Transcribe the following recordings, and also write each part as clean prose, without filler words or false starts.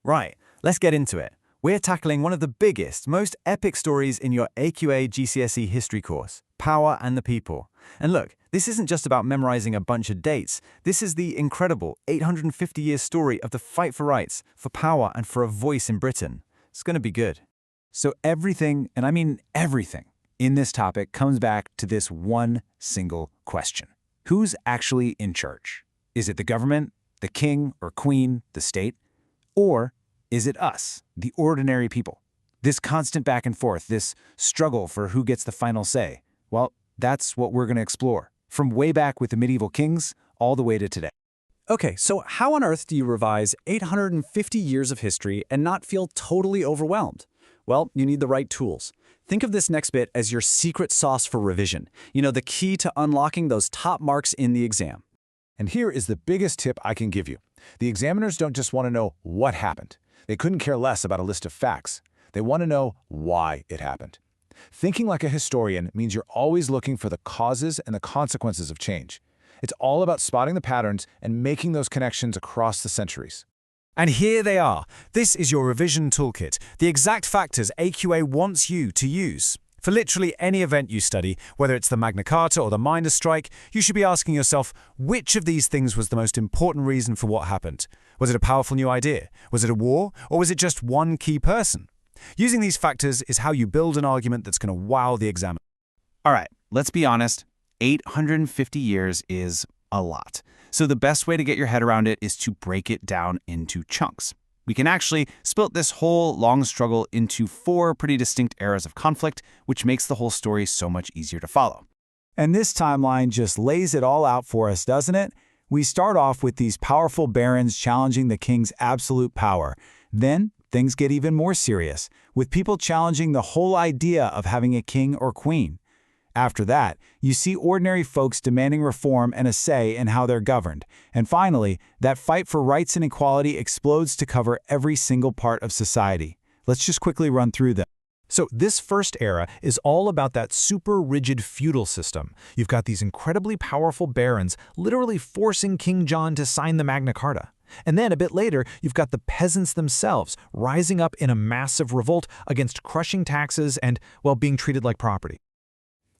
Right, let's get into it. We're tackling one of the biggest, most epic stories in your AQA GCSE History course, Power and the People. And look, this isn't just about memorizing a bunch of dates. This is the incredible 850-year story of the fight for rights, for power, and for a voice in Britain. It's going to be good. So everything, and I mean everything, in this topic comes back to this one single question. Who's actually in charge? Is it the government, the king or queen, the state? Or is it us, the ordinary people? This constant back and forth, this struggle for who gets the final say, well, that's what we're going to explore, from way back with the medieval kings all the way to today. Okay, so how on earth do you revise 850 years of history and not feel totally overwhelmed? Well, you need the right tools. Think of this next bit as your secret sauce for revision. You know, the key to unlocking those top marks in the exam. And here is the biggest tip I can give you. The examiners don't just want to know what happened. They couldn't care less about a list of facts. They want to know why it happened. Thinking like a historian means you're always looking for the causes and the consequences of change. It's all about spotting the patterns and making those connections across the centuries. And here they are. This is your revision toolkit, the exact factors AQA wants you to use. For literally any event you study, whether it's the Magna Carta or the miners' strike, you should be asking yourself, which of these things was the most important reason for what happened? Was it a powerful new idea? Was it a war? Or was it just one key person? Using these factors is how you build an argument that's going to wow the examiner. All right, let's be honest. 850 years is a lot. So the best way to get your head around it is to break it down into chunks. We can actually split this whole long struggle into 4 pretty distinct eras of conflict, which makes the whole story so much easier to follow. And this timeline just lays it all out for us, doesn't it? We start off with these powerful barons challenging the king's absolute power. Then things get even more serious, with people challenging the whole idea of having a king or queen. After that, you see ordinary folks demanding reform and a say in how they're governed. And finally, that fight for rights and equality explodes to cover every single part of society. Let's just quickly run through them. So this first era is all about that super rigid feudal system. You've got these incredibly powerful barons literally forcing King John to sign the Magna Carta. And then a bit later, you've got the peasants themselves rising up in a massive revolt against crushing taxes and, well, being treated like property.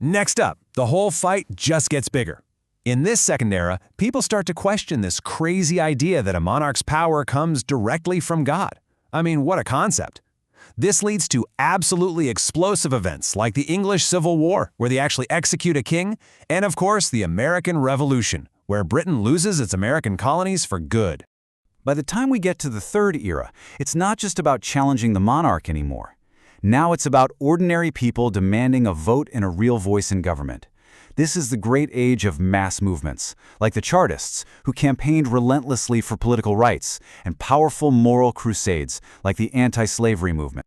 Next up, the whole fight just gets bigger. In this second era, people start to question this crazy idea that a monarch's power comes directly from God. I mean, what a concept. This leads to absolutely explosive events like the English Civil War, where they actually execute a king, and of course the American Revolution, where Britain loses its American colonies for good. By the time we get to the third era, it's not just about challenging the monarch anymore. Now it's about ordinary people demanding a vote and a real voice in government. This is the great age of mass movements, like the Chartists, who campaigned relentlessly for political rights, and powerful moral crusades, like the anti-slavery movement.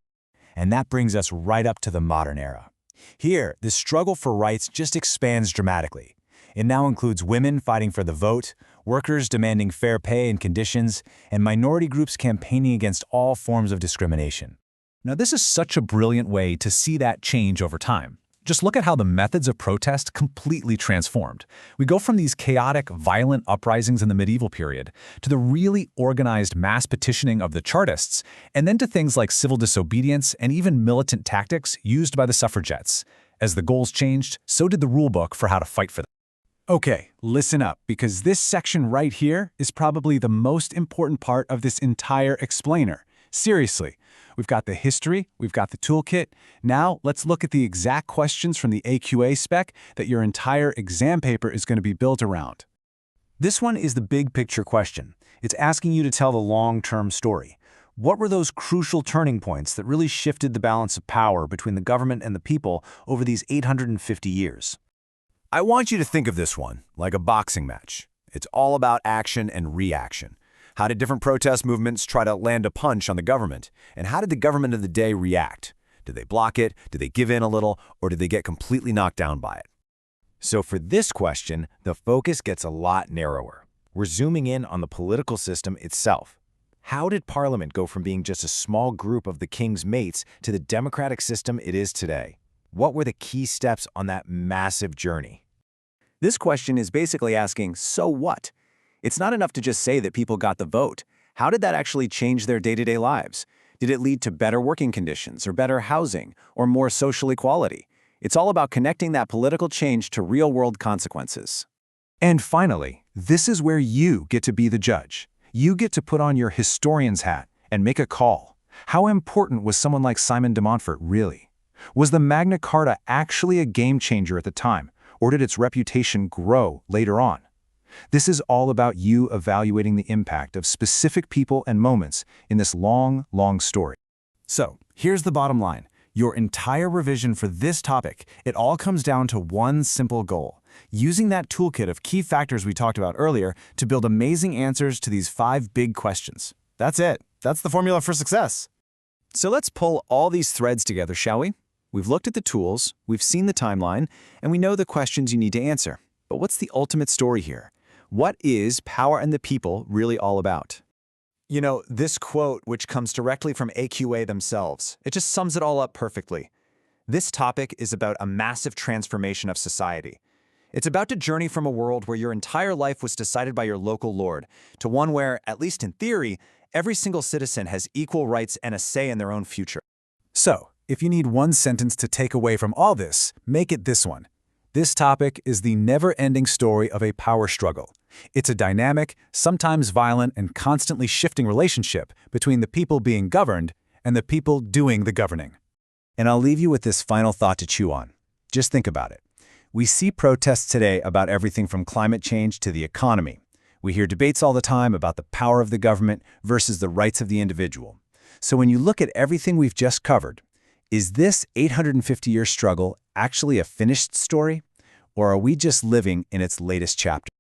And that brings us right up to the modern era. Here, the struggle for rights just expands dramatically. It now includes women fighting for the vote, workers demanding fair pay and conditions, and minority groups campaigning against all forms of discrimination. Now, this is such a brilliant way to see that change over time. Just look at how the methods of protest completely transformed. We go from these chaotic, violent uprisings in the medieval period to the really organized mass petitioning of the Chartists, and then to things like civil disobedience and even militant tactics used by the suffragettes. As the goals changed, so did the rulebook for how to fight for them. Okay, listen up, because this section right here is probably the most important part of this entire explainer. Seriously, we've got the history, we've got the toolkit. Now let's look at the exact questions from the AQA spec that your entire exam paper is going to be built around. This one is the big picture question. It's asking you to tell the long-term story. What were those crucial turning points that really shifted the balance of power between the government and the people over these 850 years? I want you to think of this one like a boxing match. It's all about action and reaction. How did different protest movements try to land a punch on the government? And how did the government of the day react? Did they block it? Did they give in a little? Or did they get completely knocked down by it? So for this question, the focus gets a lot narrower. We're zooming in on the political system itself. How did Parliament go from being just a small group of the king's mates to the democratic system it is today? What were the key steps on that massive journey? This question is basically asking, so what? It's not enough to just say that people got the vote. How did that actually change their day-to-day lives? Did it lead to better working conditions, or better housing, or more social equality? It's all about connecting that political change to real-world consequences. And finally, this is where you get to be the judge. You get to put on your historian's hat and make a call. How important was someone like Simon de Montfort really? Was the Magna Carta actually a game changer at the time, or did its reputation grow later on? This is all about you evaluating the impact of specific people and moments in this long, long story. So, here's the bottom line. Your entire revision for this topic, it all comes down to one simple goal: using that toolkit of key factors we talked about earlier to build amazing answers to these 5 big questions. That's it. That's the formula for success. So let's pull all these threads together, shall we? We've looked at the tools, we've seen the timeline, and we know the questions you need to answer. But what's the ultimate story here? What is Power and the People really all about? You know, this quote, which comes directly from AQA themselves, it just sums it all up perfectly. This topic is about a massive transformation of society. It's about to journey from a world where your entire life was decided by your local lord to one where, at least in theory, every single citizen has equal rights and a say in their own future. So, if you need one sentence to take away from all this, make it this one. This topic is the never-ending story of a power struggle. It's a dynamic, sometimes violent, and constantly shifting relationship between the people being governed and the people doing the governing. And I'll leave you with this final thought to chew on. Just think about it. We see protests today about everything from climate change to the economy. We hear debates all the time about the power of the government versus the rights of the individual. So when you look at everything we've just covered, is this 850-year struggle actually a finished story, or are we just living in its latest chapter?